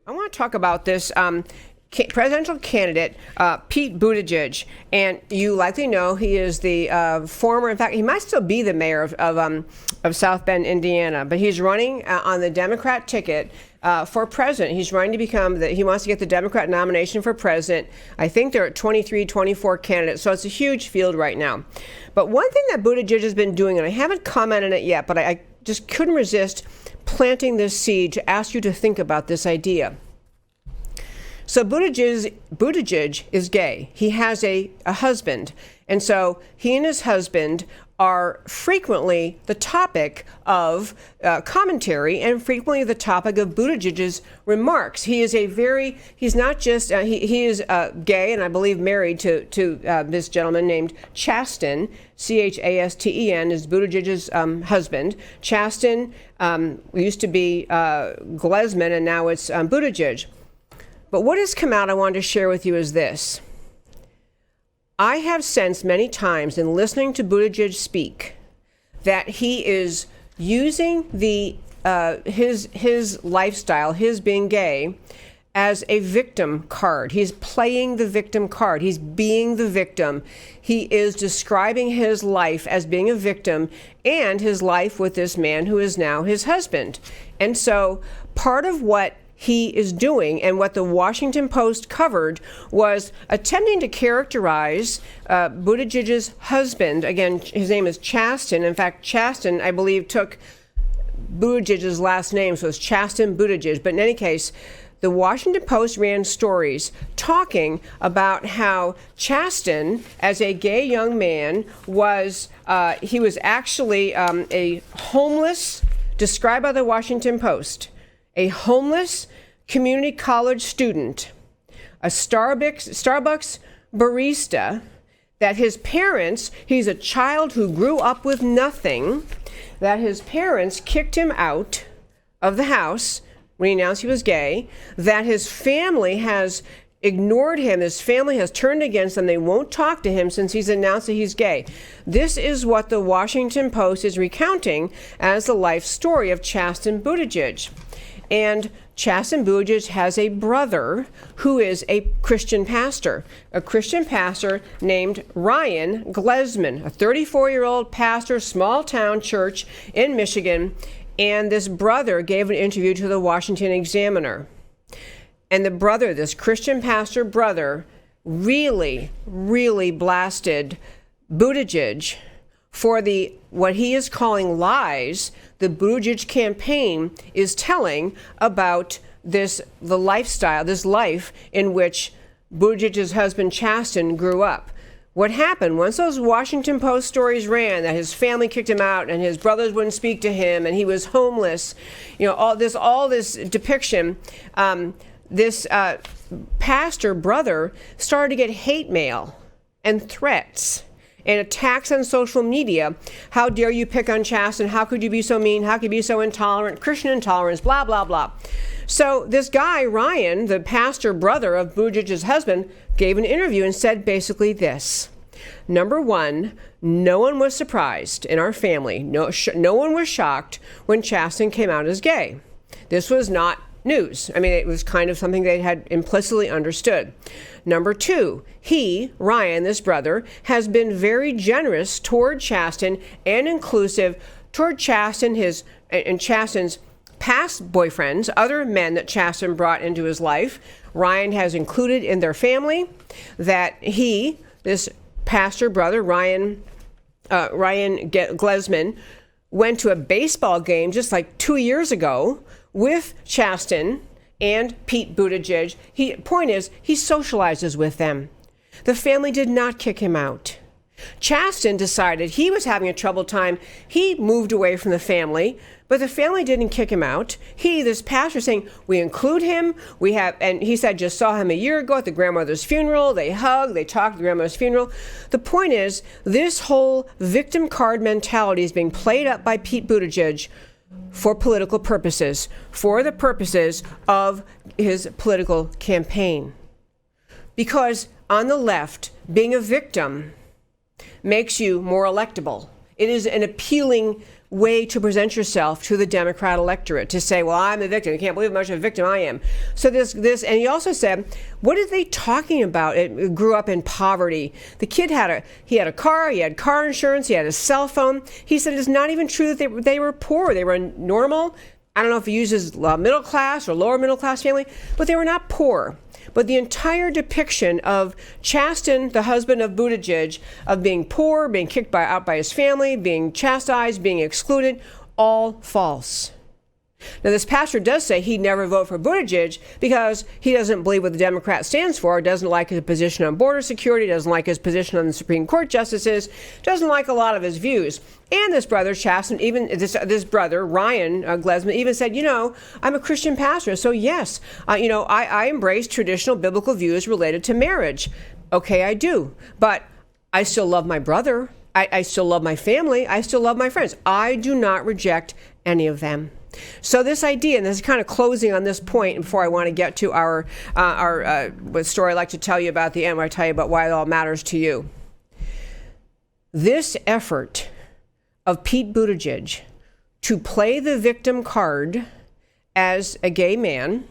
I want to talk about this presidential candidate, Pete Buttigieg. And you likely know he is the former, in fact, he might still be the mayor of South Bend, Indiana. But he's running on the Democrat ticket for president. He's running to become, he wants to get the Democrat nomination for president. I think there are 23, 24 candidates. So it's a huge field right now. But one thing that Buttigieg has been doing, and I haven't commented on it yet, but I just couldn't resist planting this seed to ask you to think about this idea. So Buttigieg is gay. He has a husband. And so he and his husband are frequently the topic of commentary and frequently the topic of Buttigieg's remarks. He is he's not just, he is gay and I believe married to this gentleman named Chasten, Chasten is Buttigieg's husband. Chasten used to be Glesman and now it's Buttigieg. But what has come out I wanted to share with you is this. I have sensed many times in listening to Buttigieg speak that he is using his lifestyle, his being gay, as a victim card. He's playing the victim card. He's being the victim. He is describing his life as being a victim and his life with this man who is now his husband. And so part of what he is doing and what the Washington Post covered was attempting to characterize Buttigieg's husband. Again, his name is Chasten. In fact, Chasten, I believe, took Buttigieg's last name, so it's Chasten Buttigieg. But in any case, the Washington Post ran stories talking about how Chasten, as a gay young man, he was actually a homeless, described by the Washington Post, a homeless community college student, a Starbucks barista, that his parents, he's a child who grew up with nothing, that his parents kicked him out of the house when he announced he was gay, that his family has ignored him, his family has turned against him, they won't talk to him since he's announced that he's gay. This is what the Washington Post is recounting as the life story of Chasten Buttigieg. And Chasten Buttigieg has a brother who is a Christian pastor named Ryan Glesman, a 34-year-old pastor, small town church in Michigan. And this brother gave an interview to the Washington Examiner. And the brother, this Christian pastor brother, really, really blasted Buttigieg for what he is calling lies the Buttigieg campaign is telling about the lifestyle, this life in which Buttigieg's husband Chasten grew up. What happened once those Washington Post stories ran that his family kicked him out and his brothers wouldn't speak to him and he was homeless, all this depiction, this pastor brother started to get hate mail and threats and attacks on social media. How dare you pick on Chasten? How could you be so mean? How could you be so intolerant? Christian intolerance, blah, blah, blah. So this guy, Ryan, the pastor brother of Buttigieg's husband, gave an interview and said basically this. Number one, no one was surprised in our family. No one was shocked when Chasten came out as gay. This was not news. I mean, it was kind of something they had implicitly understood. Number two, Ryan, this brother, has been very generous toward Chasten and inclusive toward Chasten and Chasten's past boyfriends, other men that Chasten brought into his life. Ryan has included in their family that this pastor brother, Ryan Glesman, went to a baseball game just like 2 years ago with Chasten and Pete Buttigieg. Point is, he socializes with them. The family did not kick him out. Chasten decided he was having a troubled time. He moved away from the family, but the family didn't kick him out. This pastor saying, we include him. And he said, just saw him a year ago at the grandmother's funeral. They hugged, they talked at the grandmother's funeral. The point is, this whole victim card mentality is being played up by Pete Buttigieg for political purposes, for the purposes of his political campaign. Because on the left, being a victim makes you more electable. It is an appealing way to present yourself to the Democrat electorate, to say, well, I'm a victim. You can't believe how much of a victim I am. So and he also said, what are they talking about? It grew up in poverty. The kid had a car, he had car insurance, he had a cell phone. He said it's not even true that they were poor. They were normal. I don't know if he uses middle class or lower middle class family, but they were not poor. But the entire depiction of Chasten, the husband of Buttigieg, of being poor, being kicked out by his family, being chastised, being excluded, all false. Now, this pastor does say he'd never vote for Buttigieg because he doesn't believe what the Democrat stands for, doesn't like his position on border security, doesn't like his position on the Supreme Court justices, doesn't like a lot of his views. And this brother, Chasten, even this brother, Ryan Glesman, even said, I'm a Christian pastor, so yes, I embrace traditional biblical views related to marriage. Okay, I do, but I still love my brother. I still love my family. I still love my friends. I do not reject any of them. So this idea, and this is kind of closing on this point before I want to get to our story I'd like to tell you about the end, where I tell you about why it all matters to you. This effort of Pete Buttigieg to play the victim card as a gay man,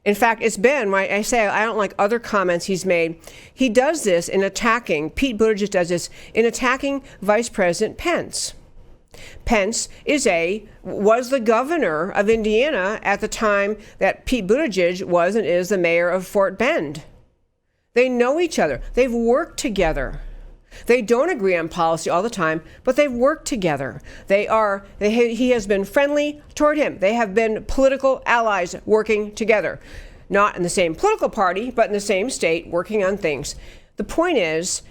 in fact, it's been, when I say I don't like other comments he's made, he does this in attacking, Pete Buttigieg does this in attacking Vice President Pence. Pence was the governor of Indiana at the time that Pete Buttigieg was and is the mayor of Fort Bend. They know each other. They've worked together. They don't agree on policy all the time, but they've worked together. He has been friendly toward him. They have been political allies working together. Not in the same political party, but in the same state, working on things. The point is,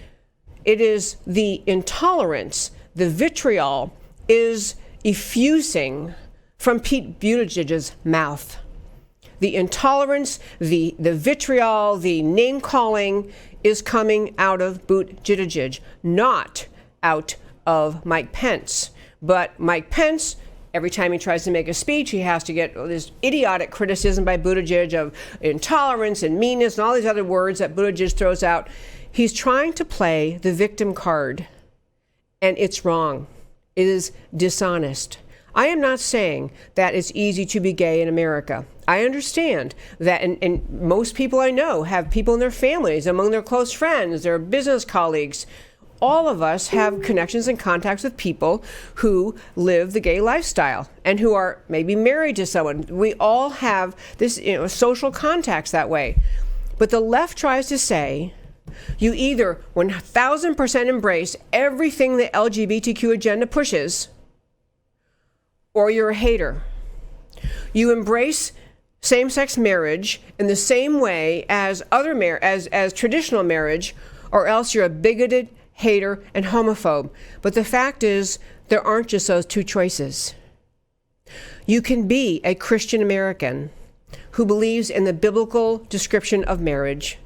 it is the intolerance, the vitriol is effusing from Pete Buttigieg's mouth. The intolerance, the vitriol, the name-calling is coming out of Buttigieg, not out of Mike Pence. But Mike Pence, every time he tries to make a speech, he has to get this idiotic criticism by Buttigieg of intolerance and meanness and all these other words that Buttigieg throws out. He's trying to play the victim card, and it's wrong. It is dishonest. I am not saying that it's easy to be gay in America. I understand that, and most people I know have people in their families, among their close friends, their business colleagues. All of us have connections and contacts with people who live the gay lifestyle and who are maybe married to someone. We all have this, social contacts that way. But the left tries to say, you either 1,000% embrace everything the LGBTQ agenda pushes, or you're a hater. You embrace same-sex marriage in the same way as as traditional marriage, or else you're a bigoted hater and homophobe. But the fact is, there aren't just those two choices. You can be a Christian American who believes in the biblical description of marriage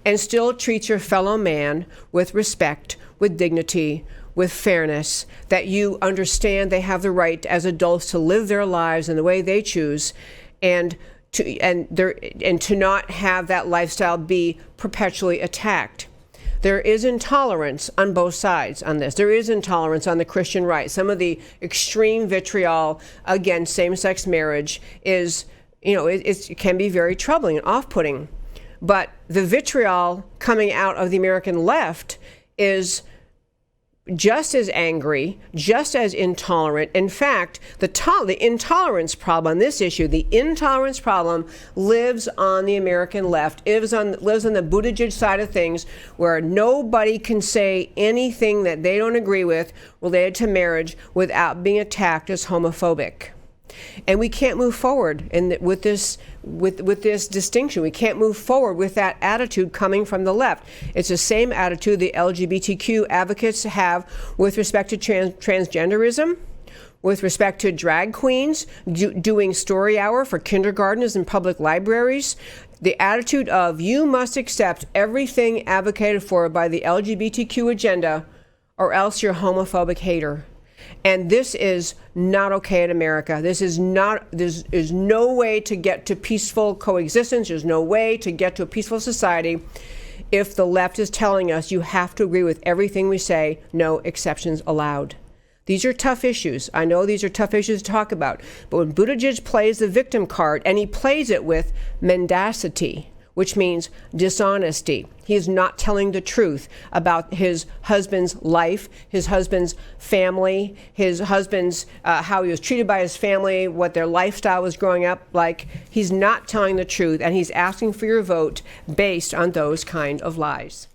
and still treats your fellow man with respect, with dignity, with fairness, that you understand they have the right as adults to live their lives in the way they choose, and to not have that lifestyle be perpetually attacked. There is intolerance on both sides on this. There is intolerance on the Christian right. Some of the extreme vitriol against same-sex marriage is, it can be very troubling and off-putting. But the vitriol coming out of the American left is just as angry, just as intolerant. In fact, the intolerance problem on this issue, the intolerance problem lives on the American left, lives on the Buttigieg side of things, where nobody can say anything that they don't agree with related to marriage without being attacked as homophobic. And we can't move forward with this distinction. We can't move forward with that attitude coming from the left. It's the same attitude the LGBTQ advocates have with respect to transgenderism, with respect to drag queens doing story hour for kindergartners in public libraries. The attitude of, you must accept everything advocated for by the LGBTQ agenda, or else you're a homophobic hater. And this is not okay in America. There's no way to get to peaceful coexistence. There's no way to get to a peaceful society if the left is telling us you have to agree with everything we say, no exceptions allowed. These are tough issues. I know these are tough issues to talk about. But when Buttigieg plays the victim card, and he plays it with mendacity, which means dishonesty. He is not telling the truth about his husband's life, his husband's family, his husband's how he was treated by his family, what their lifestyle was growing up like. He's not telling the truth, and he's asking for your vote based on those kind of lies.